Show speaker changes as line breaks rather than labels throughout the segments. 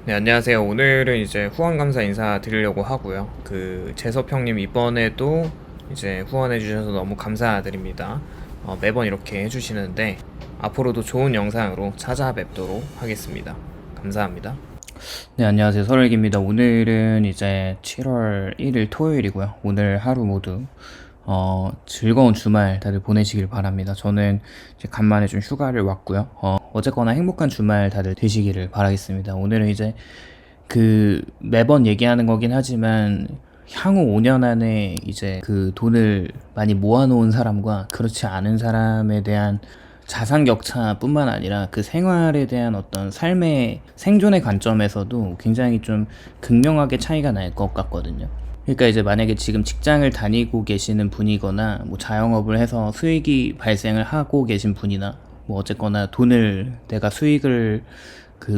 네, 안녕하세요. 오늘은 이제 후원 감사 인사 드리려고 하고요. 재섭 형님 이번에도 이제 후원해 주셔서 너무 감사드립니다. 매번 이렇게 해주시는데 앞으로도 좋은 영상으로 찾아뵙도록 하겠습니다. 감사합니다.
네, 안녕하세요. 설익입니다. 오늘은 이제 7월 1일 토요일이고요. 오늘 하루 모두 즐거운 주말 다들 보내시길 바랍니다. 저는 이제 간만에 좀 휴가를 왔고요. 어쨌거나 행복한 주말 다들 되시기를 바라겠습니다. 오늘은 이제 매번 얘기하는 거긴 하지만 향후 5년 안에 이제 돈을 많이 모아놓은 사람과 그렇지 않은 사람에 대한 자산 격차뿐만 아니라 그 생활에 대한 어떤 삶의 생존의 관점에서도 굉장히 좀 극명하게 차이가 날 것 같거든요. 그러니까 이제 만약에 지금 직장을 다니고 계시는 분이거나 뭐 자영업을 해서 수익이 발생을 하고 계신 분이나 뭐 어쨌거나 돈을 내가 수익을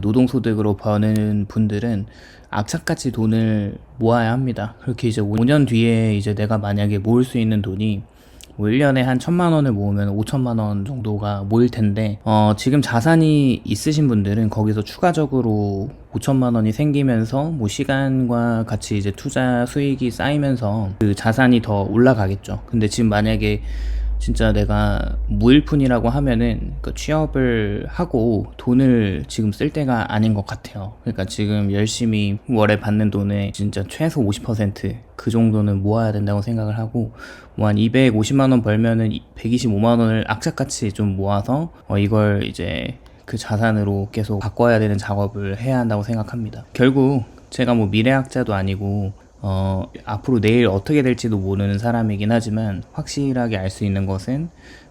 노동소득으로 버는 분들은 악착같이 돈을 모아야 합니다. 그렇게 이제 5년 뒤에 이제 내가 만약에 모을 수 있는 돈이 뭐 1년에 한 1,000만 원을 모으면 5천만 원 정도가 모일 텐데, 지금 자산이 있으신 분들은 거기서 추가적으로 5천만 원이 생기면서 뭐 시간과 같이 이제 투자 수익이 쌓이면서 그 자산이 더 올라가겠죠. 근데 지금 만약에 진짜 내가 무일푼이라고 하면은 그 취업을 하고 돈을 지금 쓸 때가 아닌 것 같아요. 그러니까 지금 열심히 월에 받는 돈의 진짜 최소 50%그 정도는 모아야 된다고 생각을 하고, 뭐 한 250만 원 벌면은 125만 원을 악착같이 좀 모아서 이걸 이제 그 자산으로 계속 바꿔야 되는 작업을 해야 한다고 생각합니다. 결국 제가 뭐 미래학자도 아니고 앞으로 내일 어떻게 될지도 모르는 사람이긴 하지만 확실하게 알 수 있는 것은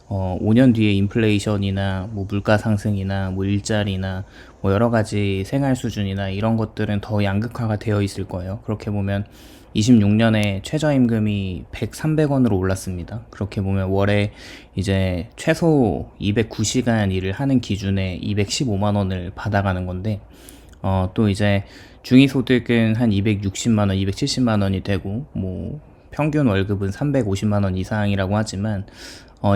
5년 뒤에 인플레이션이나 뭐 물가 상승이나 뭐 일자리나 뭐 여러 가지 생활 수준이나 이런 것들은 더 양극화가 되어 있을 거예요. 그렇게 보면 26년에 최저임금이 300원으로 올랐습니다. 그렇게 보면 월에 이제 최소 209시간 일을 하는 기준에 215만 원을 받아가는 건데, 또 이제 중위소득은 한 260만 원, 270만 원이 되고, 뭐 평균 월급은 350만 원 이상이라고 하지만,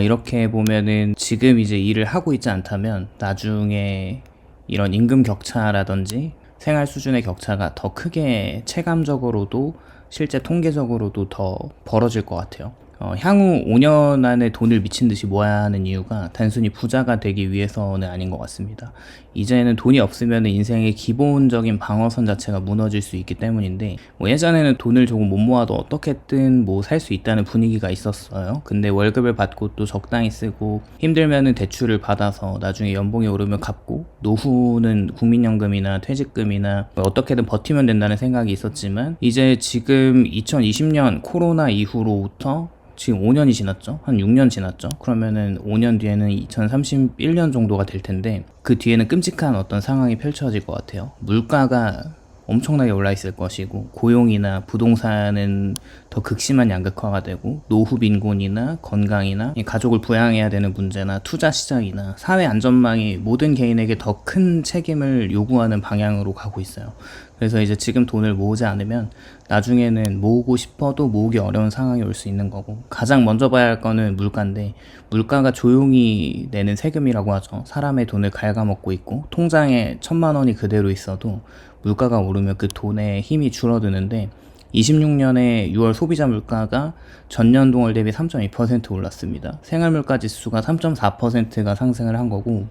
이렇게 보면은 지금 이제 일을 하고 있지 않다면 나중에 이런 임금 격차라든지 생활 수준의 격차가 더 크게 체감적으로도 실제 통계적으로도 더 벌어질 것 같아요. 향후 5년 안에 돈을 미친 듯이 모아야 하는 이유가 단순히 부자가 되기 위해서는 아닌 것 같습니다. 이제는 돈이 없으면 인생의 기본적인 방어선 자체가 무너질 수 있기 때문인데, 뭐 예전에는 돈을 조금 못 모아도 어떻게든 뭐 살 수 있다는 분위기가 있었어요. 근데 월급을 받고 또 적당히 쓰고 힘들면은 대출을 받아서 나중에 연봉이 오르면 갚고 노후는 국민연금이나 퇴직금이나 뭐 어떻게든 버티면 된다는 생각이 있었지만, 이제 지금 2020년 코로나 이후로부터 지금 5년이 지났죠? 한 6년 지났죠? 그러면은 5년 뒤에는 2031년 정도가 될 텐데, 그 뒤에는 끔찍한 어떤 상황이 펼쳐질 것 같아요. 물가가 엄청나게 올라 있을 것이고, 고용이나 부동산은 더 극심한 양극화가 되고, 노후 빈곤이나 건강이나 가족을 부양해야 되는 문제나 투자 시장이나 사회 안전망이 모든 개인에게 더 큰 책임을 요구하는 방향으로 가고 있어요. 그래서 이제 지금 돈을 모으지 않으면 나중에는 모으고 싶어도 모으기 어려운 상황이 올 수 있는 거고, 가장 먼저 봐야 할 거는 물가인데, 물가가 조용히 내는 세금이라고 하죠. 사람의 돈을 갉아먹고 있고, 통장에 1,000만 원이 그대로 있어도 물가가 오르면 그 돈의 힘이 줄어드는데, 26년에 6월 소비자 물가가 전년 동월 대비 3.2% 올랐습니다. 생활물가 지수가 3.4%가 상승을 한 거고,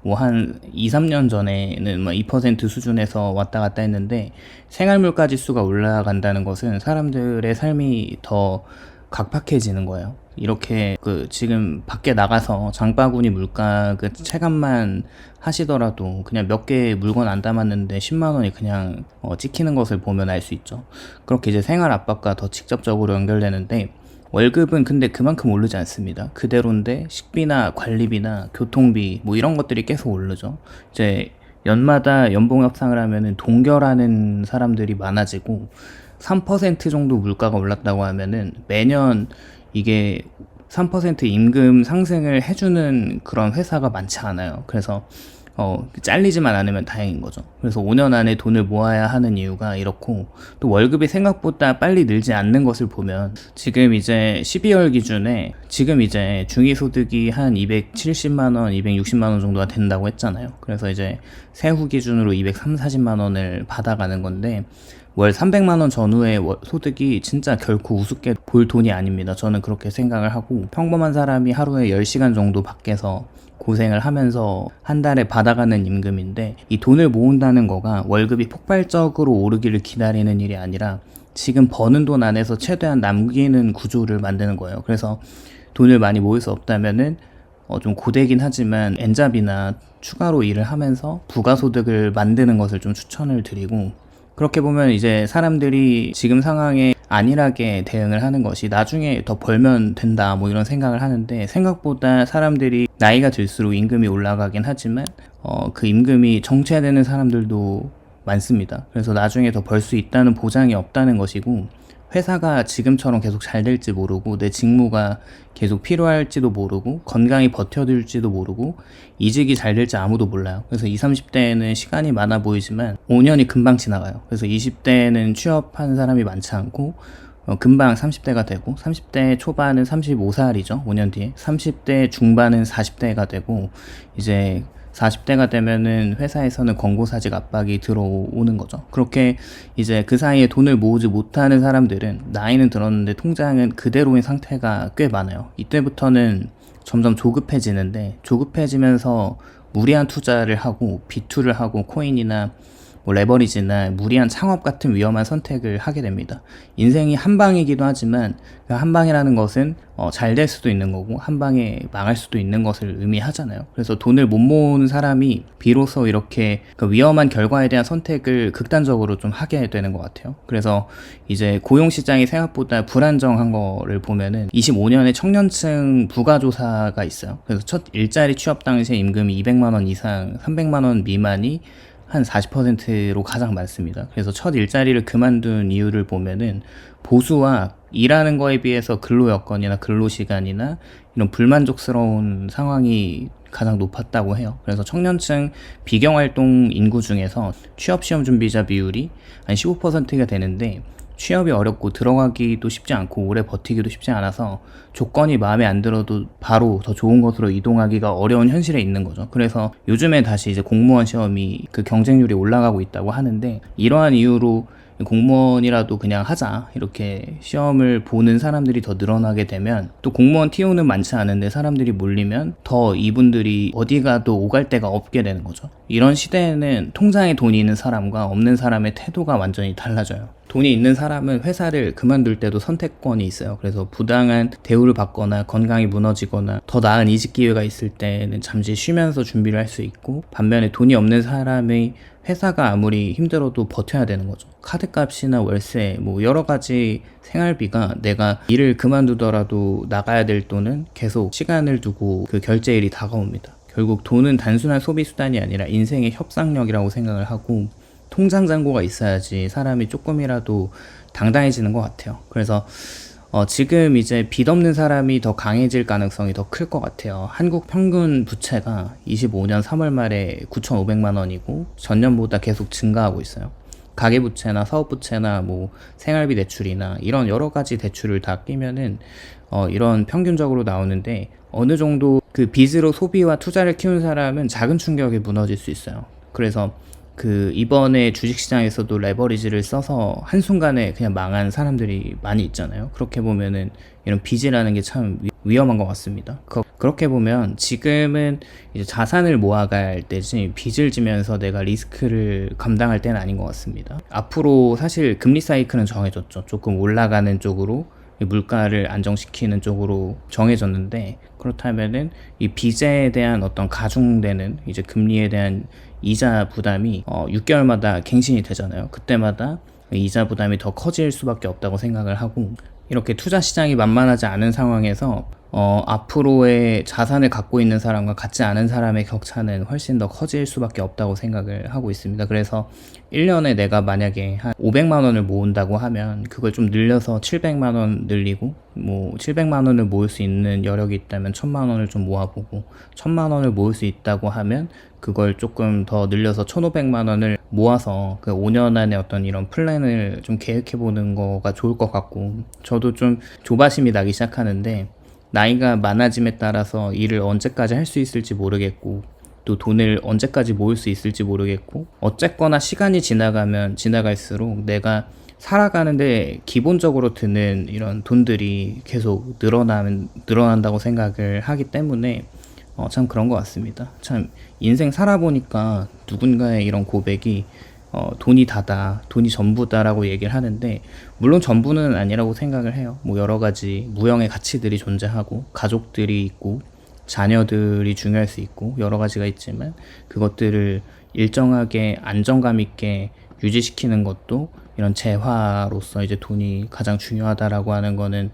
뭐 한 2, 3년 전에는 뭐 2% 수준에서 왔다 갔다 했는데, 생활물가 지수가 올라간다는 것은 사람들의 삶이 더 각박해지는 거예요. 이렇게 지금 밖에 나가서 장바구니 물가 체감만 하시더라도 그냥 몇 개 물건 안 담았는데 10만 원이 그냥 찍히는 것을 보면 알 수 있죠. 그렇게 이제 생활 압박과 더 직접적으로 연결되는데, 월급은 근데 그만큼 오르지 않습니다. 그대로인데 식비나 관리비나 교통비 뭐 이런 것들이 계속 오르죠. 이제 연마다 연봉 협상을 하면은 동결하는 사람들이 많아지고, 3% 정도 물가가 올랐다고 하면은 매년 이게 3% 임금 상승을 해주는 그런 회사가 많지 않아요. 그래서 잘리지만 않으면 다행인 거죠. 그래서 5년 안에 돈을 모아야 하는 이유가 이렇고, 또 월급이 생각보다 빨리 늘지 않는 것을 보면, 지금 이제 12월 기준에 지금 이제 중위소득이 한 270만원, 260만원 정도가 된다고 했잖아요. 그래서 이제 세후 기준으로 240만원을 받아가는 건데, 월 300만원 전후의 소득이 진짜 결코 우습게 볼 돈이 아닙니다. 저는 그렇게 생각을 하고, 평범한 사람이 하루에 10시간 정도 밖에서 고생을 하면서 한 달에 받아가는 임금인데, 이 돈을 모은다는 거가 월급이 폭발적으로 오르기를 기다리는 일이 아니라 지금 버는 돈 안에서 최대한 남기는 구조를 만드는 거예요. 그래서 돈을 많이 모을 수 없다면은 좀 고되긴 하지만 엔잡이나 추가로 일을 하면서 부가소득을 만드는 것을 좀 추천을 드리고, 그렇게 보면 이제 사람들이 지금 상황에 안일하게 대응을 하는 것이 나중에 더 벌면 된다 뭐 이런 생각을 하는데, 생각보다 사람들이 나이가 들수록 임금이 올라가긴 하지만 그 임금이 정체되는 사람들도 많습니다. 그래서 나중에 더 벌 수 있다는 보장이 없다는 것이고, 회사가 지금처럼 계속 잘 될지 모르고, 내 직무가 계속 필요할지도 모르고, 건강히 버텨줄지도 모르고, 이직이 잘 될지 아무도 몰라요. 그래서 20, 30대에는 시간이 많아 보이지만 5년이 금방 지나가요. 그래서 20대에는 취업한 사람이 많지 않고 금방 30대가 되고, 30대 초반은 35살이죠. 5년 뒤에. 30대 중반은 40대가 되고, 이제 40대가 되면은 회사에서는 권고사직 압박이 들어오는 거죠. 그렇게 이제 그 사이에 돈을 모으지 못하는 사람들은 나이는 들었는데 통장은 그대로인 상태가 꽤 많아요. 이때부터는 점점 조급해지는데, 조급해지면서 무리한 투자를 하고 비투를 하고 코인이나 뭐 레버리지나 무리한 창업 같은 위험한 선택을 하게 됩니다. 인생이 한 방이기도 하지만 그 한 방이라는 것은 잘 될 수도 있는 거고 한 방에 망할 수도 있는 것을 의미하잖아요. 그래서 돈을 못 모으는 사람이 비로소 이렇게 그 위험한 결과에 대한 선택을 극단적으로 좀 하게 되는 것 같아요. 그래서 이제 고용시장이 생각보다 불안정한 거를 보면은 25년에 청년층 부가조사가 있어요. 그래서 첫 일자리 취업 당시에 임금이 200만 원 이상, 300만 원 미만이 한 40%로 가장 많습니다. 그래서 첫 일자리를 그만둔 이유를 보면은 보수와 일하는 거에 비해서 근로 여건이나 근로 시간이나 이런 불만족스러운 상황이 가장 높았다고 해요. 그래서 청년층 비경활동 인구 중에서 취업시험 준비자 비율이 한 15%가 되는데, 취업이 어렵고 들어가기도 쉽지 않고 오래 버티기도 쉽지 않아서 조건이 마음에 안 들어도 바로 더 좋은 곳으로 이동하기가 어려운 현실에 있는 거죠. 그래서 요즘에 다시 이제 공무원 시험이 그 경쟁률이 올라가고 있다고 하는데, 이러한 이유로 공무원이라도 그냥 하자 이렇게 시험을 보는 사람들이 더 늘어나게 되면, 또 공무원 TO는 많지 않은데 사람들이 몰리면 더 이분들이 어디 가도 오갈 데가 없게 되는 거죠. 이런 시대에는 통장에 돈이 있는 사람과 없는 사람의 태도가 완전히 달라져요. 돈이 있는 사람은 회사를 그만둘 때도 선택권이 있어요. 그래서 부당한 대우를 받거나 건강이 무너지거나 더 나은 이직 기회가 있을 때는 잠시 쉬면서 준비를 할 수 있고, 반면에 돈이 없는 사람의 회사가 아무리 힘들어도 버텨야 되는 거죠. 카드값이나 월세, 뭐 여러 가지 생활비가 내가 일을 그만두더라도 나가야 될 돈은 계속 시간을 두고 그 결제일이 다가옵니다. 결국 돈은 단순한 소비 수단이 아니라 인생의 협상력이라고 생각을 하고, 통장 잔고가 있어야지 사람이 조금이라도 당당해지는 것 같아요. 그래서 지금 이제 빚 없는 사람이 더 강해질 가능성이 더 클 것 같아요. 한국 평균 부채가 25년 3월 말에 9,500만 원이고 전년보다 계속 증가하고 있어요. 가계부채나 사업부채나 뭐 생활비 대출이나 이런 여러 가지 대출을 다 끼면은 이런 평균적으로 나오는데, 어느 정도 그 빚으로 소비와 투자를 키운 사람은 작은 충격에 무너질 수 있어요. 그래서 그 이번에 주식시장에서도 레버리지를 써서 한순간에 그냥 망한 사람들이 많이 있잖아요. 그렇게 보면은 이런 빚이라는 게 참 위험한 것 같습니다. 그렇게 보면 지금은 이제 자산을 모아갈 때지 빚을 지면서 내가 리스크를 감당할 때는 아닌 것 같습니다. 앞으로 사실 금리 사이클은 정해졌죠. 조금 올라가는 쪽으로, 물가를 안정시키는 쪽으로 정해졌는데, 그렇다면은 이 빚에 대한 어떤 가중되는 이제 금리에 대한 이자 부담이 6개월마다 갱신이 되잖아요. 그때마다 이자 부담이 더 커질 수밖에 없다고 생각을 하고, 이렇게 투자 시장이 만만하지 않은 상황에서 앞으로의 자산을 갖고 있는 사람과 갖지 않은 사람의 격차는 훨씬 더 커질 수밖에 없다고 생각을 하고 있습니다. 그래서 1년에 내가 만약에 한 500만 원을 모은다고 하면 그걸 좀 늘려서 700만 원 늘리고, 뭐 700만 원을 모을 수 있는 여력이 있다면 1000만 원을 좀 모아보고, 1000만 원을 모을 수 있다고 하면 그걸 조금 더 늘려서 1500만 원을 모아서 그 5년 안에 어떤 이런 플랜을 좀 계획해보는 거가 좋을 것 같고, 저도 좀 조바심이 나기 시작하는데, 나이가 많아짐에 따라서 일을 언제까지 할 수 있을지 모르겠고, 또 돈을 언제까지 모을 수 있을지 모르겠고, 어쨌거나 시간이 지나가면 지나갈수록 내가 살아가는데 기본적으로 드는 이런 돈들이 계속 늘어난다고 생각을 하기 때문에 참 그런 것 같습니다. 참 인생 살아보니까 누군가의 이런 고백이 돈이 다다, 돈이 전부다라고 얘기를 하는데, 물론 전부는 아니라고 생각을 해요. 뭐 여러 가지 무형의 가치들이 존재하고, 가족들이 있고, 자녀들이 중요할 수 있고, 여러 가지가 있지만 그것들을 일정하게 안정감 있게 유지시키는 것도 이런 재화로서 이제 돈이 가장 중요하다라고 하는 거는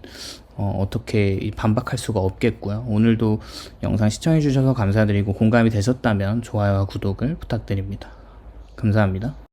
어떻게 반박할 수가 없겠고요. 오늘도 영상 시청해 주셔서 감사드리고, 공감이 되셨다면 좋아요와 구독을 부탁드립니다. 감사합니다.